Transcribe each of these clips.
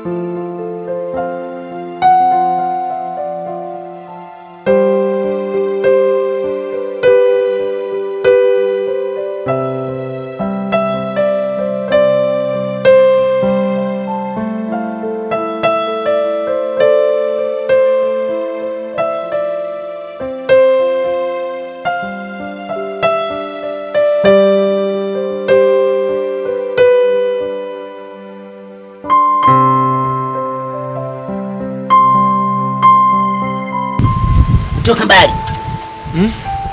Toka mbali.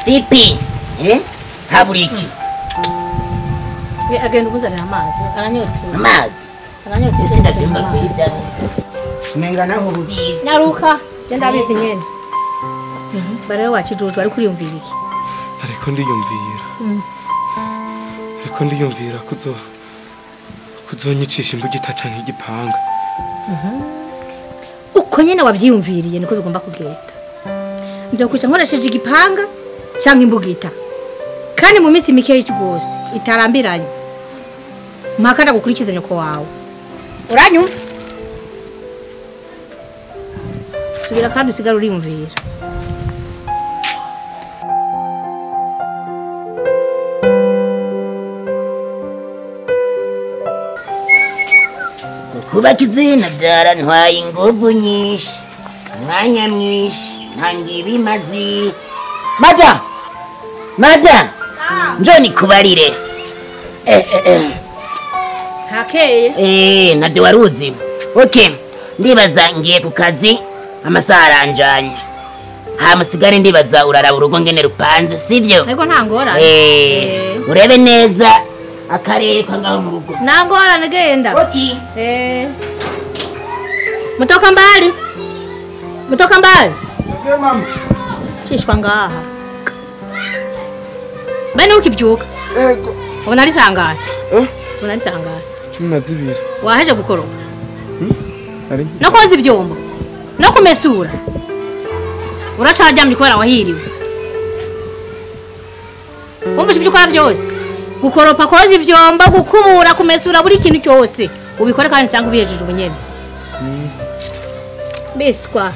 Vipi? Haburiki. Agenda kuzana amazi. Aranyota. Amazi. Aranyota. Sina vyumba kuija. Tumengana hurudi. Naruka. Genda abizi nyene. Bare wachijojo ari kuriyumvira iki? Ariko ndiyumvira kuzonyicisha imbugita canke igipanga. Uko nyene wavyiyumviriye niko bigomba kugenda. Nzokwica nkoresheje igipanga canke imbugita. Kandi mu minsi mike y'ikigose itarambiranye. Mpakana gukurikiza nyoko wawe. Uranyumva? Subira kandi usigara uriyumvira. Kuba kizina byarantwaye inguvu nyinshi. Mwanya mwinshi. Ntangibi mazi. Mada. Njoni kubarire. Hakeye. Nabyo waruzi. Okay. Ndibaza ngiye ku kazi amasaha aranjanye. Musigare ndibaza urara urugo ngene rupanze, sivyo? Ariko nta ngorane. Urebe neza akarere kangaho mu rugo. Nta ngorane genda. Okay. Mutoka mbali. Okay mama. Chishwa ngaha. Bane ukibyuka. Ego. Ubona ari sangahe? Ubona ari sangahe? 12. Waheje gukoroka. Ari. No koza ibyombo. No kumesura. Uracaryamye kubera wahiriwe. Wumvise ibyo ukora byose. Gukoropa koza ivyombo, gukubura, kumesura buri kintu cyose. Ubikore kandi cyangwa ubihejeje ubunyene. Beswa.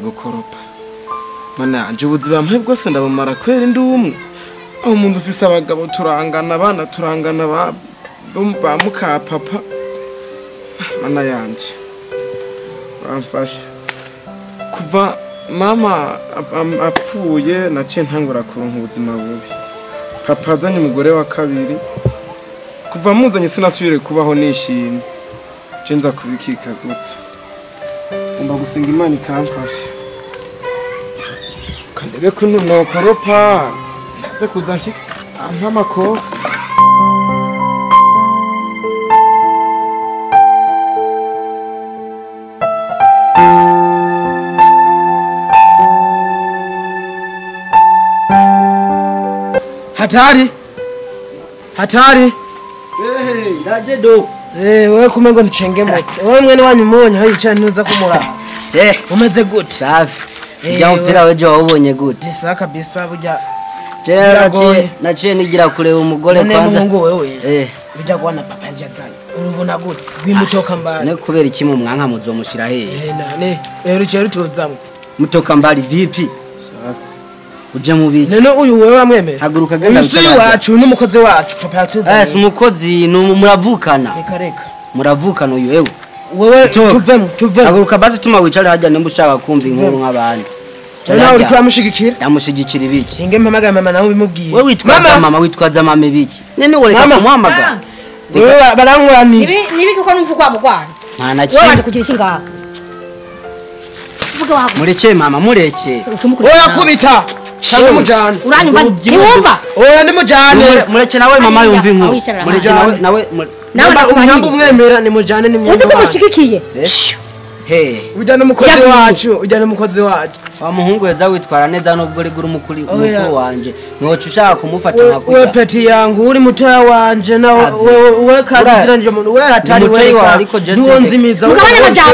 gukoropa mana anje ubuzima mpe bwose ndabumara kwera ndi umwe aho umuntu ufise abagabo turangana abana turangana ba muka papa mana yanje bamfashe kuva mama apfuye naciye ntangura kuronka ubuzima bubi papa azanye umugore wa kabiri kuva muzanye sinasubire kubaho nishimye je nza kubikika gute ngomba gusenga Imana ikamfasha kandebe kuno nokoropa ndaze kuzanshika ampa amakofi. Hatari. Ndaje do. Wewe kumengo nichengemutse. Wewe mwene wanyu umonye aho yicara ntuza kumura. Umeze gute? Safi. Ujya mpira weje wabonye gute? Ni sawa kabisa burya. Naciye nigira kureba umugore kwanza. Mungu wewe. Bijya guana papa yajazanye. Urubona gute? Rwimutoka mbali. Ne kubera iki mu mwanka muzomushira he? Nane. Ruciye rutozamwe. Mutoka mbali vipi? Uje mubiki. None uyu wewe uramwemera? Haguruka genda usuyi wacu n'umukozi wacu papa yatuzanye. Si umukozi muravukana. Reka. Muravukana uyu wewe tuvemo. Haguruka basi tuma wicare hajya nimba ushaka kumva inkuru nk'abandi. Nawe uri kuramushigikira? Ndamushigikira ibiki? Inge mpamagara mama nawe bimubwiye. Wewe witwaza mama witwaza mama ibiki? Nene ureka kumuhamagara. Wewe baranguranira. Nibi kuko numva kwa mugwana. Nta na Wewe wandi kugira ikinga. Vuga wako. Mureke mama mureke. Oya kubita. Shaka mujana. Uranyumva? Ntiwumva? Oya ndi mujane. Mureke nawe mama yumva inkuru. Mureke nawe nawe umwemera ni mujane ni mwana. Uzi ko mushigikiye? Ujyana umukozi wacu. Wa muhungu weza witwara neza nubwo rigura umukuru wanje. Mwoca ushaka kumufata nkakuta. Wewe peti yangu uri mutoya wanje na wewe kadiziranje umuntu wewe hatari wewe ariko Jesse.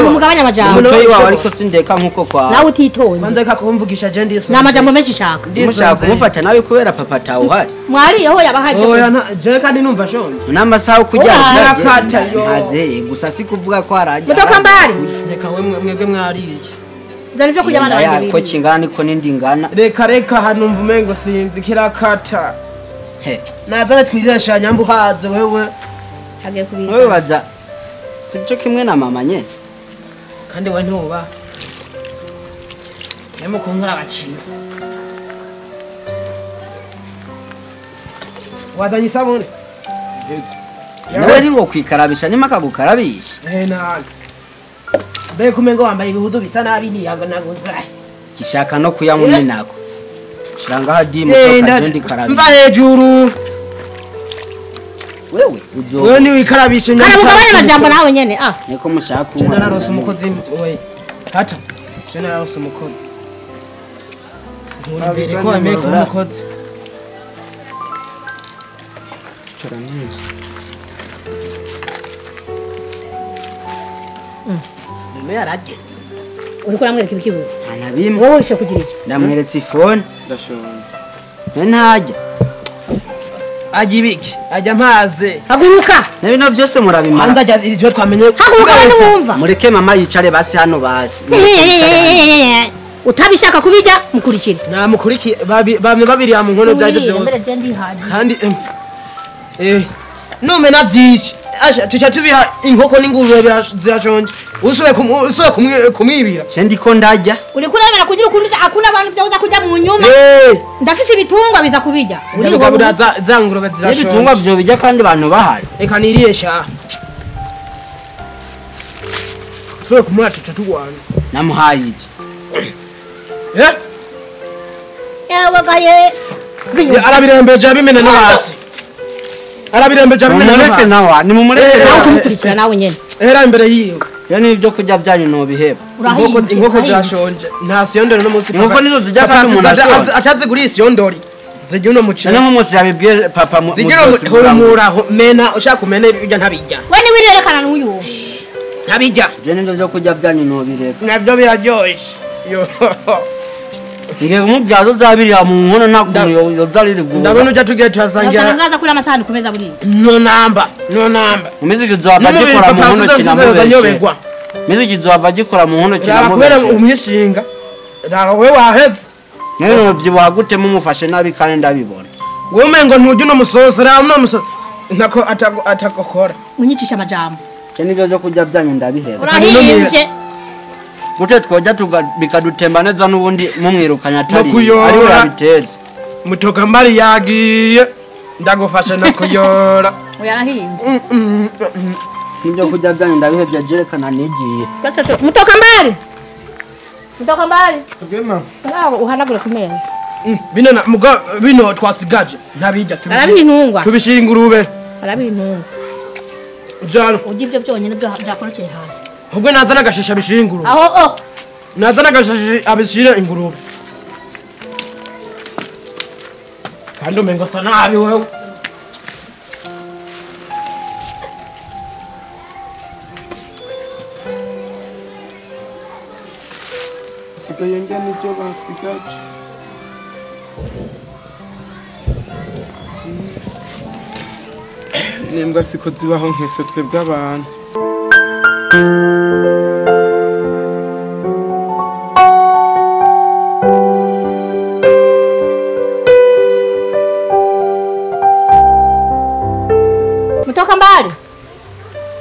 Mugabanya amajambo. Mutoyi wawe ariko sindeka nkuko kwa. Nawe utitonze. Banza kakumvugisha je ndiso. Na amajambo menshi shaka. Mushaka kumufata nawe kubera papa tawe uhari. Mwari yeho yabahaje. Oya je kandi numva shonje. N'amasaha kujya. Narakata yo. Ntaze gusa sikuvuga ko araje. Mutoka mbari. Reka mwebwe mwariye. Zani byo kujya abana bandi. Ko kingana niko nindi ngana. Reka hanumva umengo sinzi kirakata. Nazana twirira nyambu haze wewe. Hagiye kubita. Wewe baza. Sibyo kimwe na mama nye. Kandi we ntuba. Nemo kunkora agaciro. Wadanye sabone. Nawe ari wo kwikarabisha nimaka gukarabisha. Nani. Be kumengo wambaye ibihudu bisa nabi ni yago naguza. Kishaka no kuyamunye nako. Shiranga hadi mutoka ndi karabisha. Mba hejuru. Wewe uzo. Wewe ni wikarabisha nyama. Kana mugabanya amajambo nawe nyene Niko mushaka kumva. Cena narose umukozi we. Hata. Cena narose umukozi. Mbere ko ameye ko umukozi. Yaraje. Uri kuramwereka ibikibu. Anabimwe. Wowe ushe kugira iki? Ndamweretse phone. Ndashobora. Ntajya. Ajya ibiki? Ajya mpaze. Haguruka. Nabino byose murabimara. Hanza ajya ibyo twamenye. Haguruka n'umva. Mureke mama yicare basi hano basi. Utabishaka kubijya mukurikira. Namukurikiye babiri ya mu nkono byaje byose. Kandi nume navyishe. Asha tucha tubiha inkoko n'ingurube zirashonje. Usuwe kumwibira. Sendi ko ndajya. Uri kurabera kugira ukundi akuna abantu byaza kujya mu nyuma. Ndafise ibitungwa biza kubijya. Uri ngabura za ngurube zirashonje. Ibitungwa byo bijya kandi abantu bahari. Eka niriye sha. Usuwe kumwa tutatuwana. Namuhaye iki? Yabagaye. Arabirembeje abimene no hasi. Arabirembeje abimene no hasi. Nawe ni mumureke nawe tumukurikira nawe nyene. Era imbere yiwe. Yani ibyo kujya byanyu no biheba. Inkoko zirashonje. Nta siyondori no munsi. Inkoko nizo zijya kandi umuntu ataze kuri isiyondori. Zijya no mucira. None nk'umunsi yabibwiye papa mu. Zijya no humura mena ushaka kumena ibyo ntabijya. We ni wirerekana n'uyu. Ntabijya. Je nizo zo kujya byanyu no bireka. Nabyo biraryoshye. Yo. Ngiye umubyazo zabirira mu nkono nakumyo yozarire guba. Ndabona ujya tugiye turazangira. Ndaza kuri amasahani kumeza buri. No namba. Umeze kizova gikora mu nkono kinamubeshe. Mizo kizova gikora mu nkono kinamubeshe. Kubera umwishinga. Rara we wahetse. Nero byibuha gute mumufashe nabi kandi ndabibona. Wowe ngo ntujye no musosera no muso. Nako atakokora. Unyicisha amajambo. Je nivyo zo kujya byanyu ndabiheba. Urahimvye. Gute twojya bikadutemba neza nubundi mumwirukanya atari ari we yabiteze. Mutoka mbari yagiye ndagufasha no kuyora. Uyarahimvye. Nibyo kujya byanyu ndabihebye jerekana nigiye. Mutoka mbari. Tugema. Nawe uhanagure ku meza. bino bino twasigaje ntabijya arabintungwa tubishira ingurube arabintungwa jana ujye ivyo byonyine byo byakorokeye hasi ubwo nazana agashesha bishira ingurube aho nazana agashesha abishira ingurube kandi umengo sa nabi wewe sigaye ngene ibyo basigaje nembwa siko zibaho nkese twebwe abantu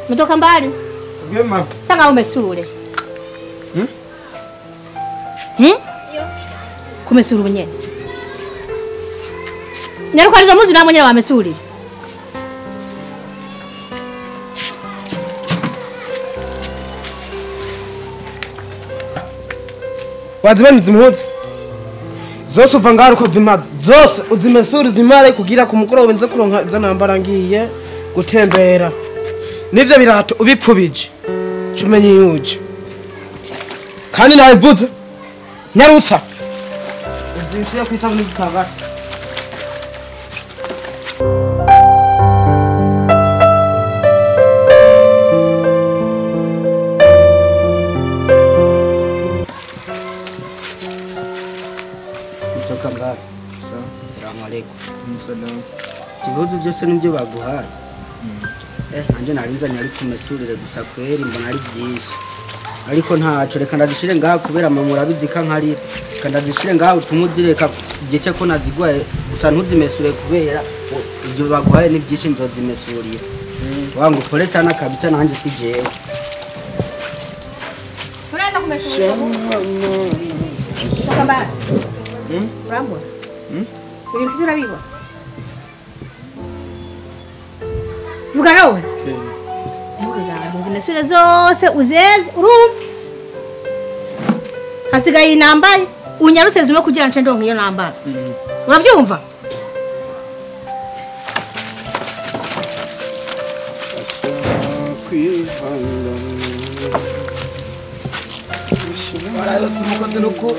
Mtoka mbali Gema tanga umesure kumesura ubunyene nyaruko arizo muzi namwe nyene bamesurire wazibani zimuzi zose uva ngaho uko zimaze zose uzimesura zimare kugira ku mugoroba nze kuronka zanambara ngiye gutembera nivyo birato ubipfubije cumenye yuje kandi nabivuze nyarutsa uzishira kwisabuni zitagara Assalamu alaikum. Kibuzu byose nibyo baguhaye. Anje narinzanye ari kumesurire gusa kweri mbona ari byinshi. Ariko ntaco reka ndazishire ngaha kubera mama urabizika nkarira. Reka ndazishire ngaha utumuzireka gice ko nazigwaye gusa ntuzimesure kubera ibyo baguhaye ni byinshi nzozimesurira. Wangu pole sana kabisa nanje sijewe. Unaenda kumesurira. Kamba. Rambo. Ibifite urabiba. Vuga nawe. Uzimesure zose uzeze urumva. Hasigaye inambaye unyarutse zume kugira nce ndonka iyo nambara. Urabyumva? Wala simukoze nuko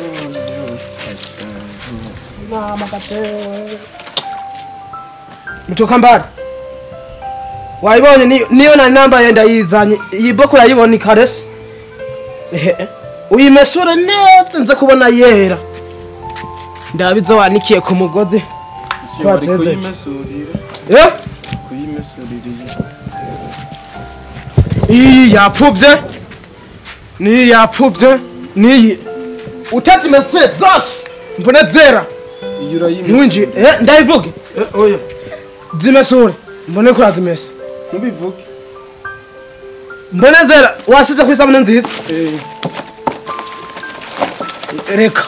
Mtoka mbali wayibonye niyo na namba yenda yizanye yiboko urayibona ikaresi uyimesure neza nze kubona yera ndabizo wanikiye ku mugozi iyi yapfuvye niyi utazimesure zose mbona zera ntiwinjiye ndabivuge oya zimesure mbone ko yazimese ntubivuge mbone zera wasize ku isabune nziza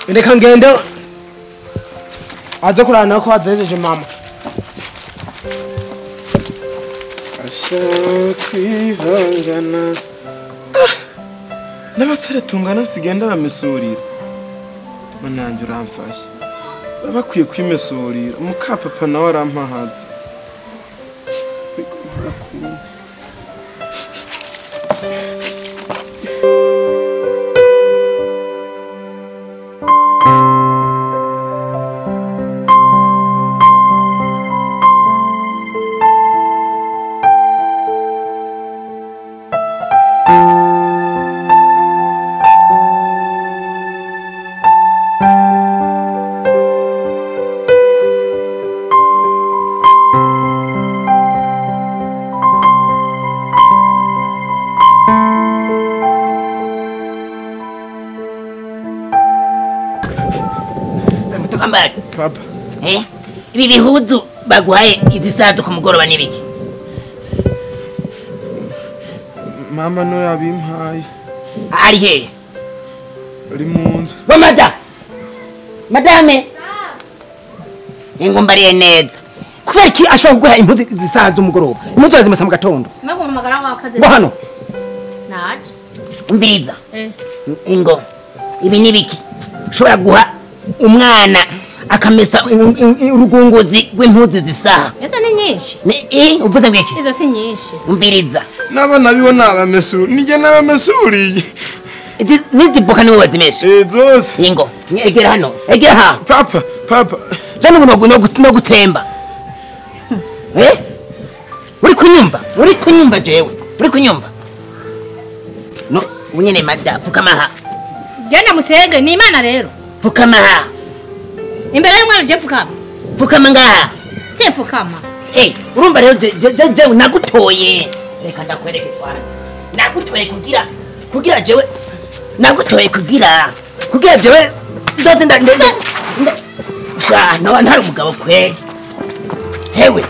reka ngende aze kurana ko wazejeje mama kwihangana n'abasore tungana sigenda bamesurira mananjye uramfashe bakwiye kwimesurira mukapapa nawe arampahaza Papa. Ibi bihuzu baguhaye izi saatu ku mugoroba nibiki? Mama no yabimpaye. Ari he? Ari munzu. Wa Madame. Ingo mbariye neza. Kubera ki ashobora kuguha impuzu izi saatu umugoroba? Impuzu azimasa mu gatondo. Mego mumagara wakaze. Ngo hano. Naje. Umviriza. Ingo. Ibi nibiki? Ushobora guha umwana akamesa urugunguzi rw'impuzu zisaha izo ni nyinshi uvuze ngwiki izo si nyinshi umviriza n'abana bibo n'abamesuri nije n'abamesuriye niziboka niwe wazimesha zose ingo egera hano egera ha papa jana no gutemba uri kunyumva jewe uri kunyumva no unyene mada fukamaha genda musenge ni imana rero fukamaha imbere y'umwana je fukama ngaha si fukama urumva rero jewe nagutoye reka ndakwereke kwanza nagutoye kugira jewe nagutoye kugira jewe ndoze ntari umugabo kweli hewe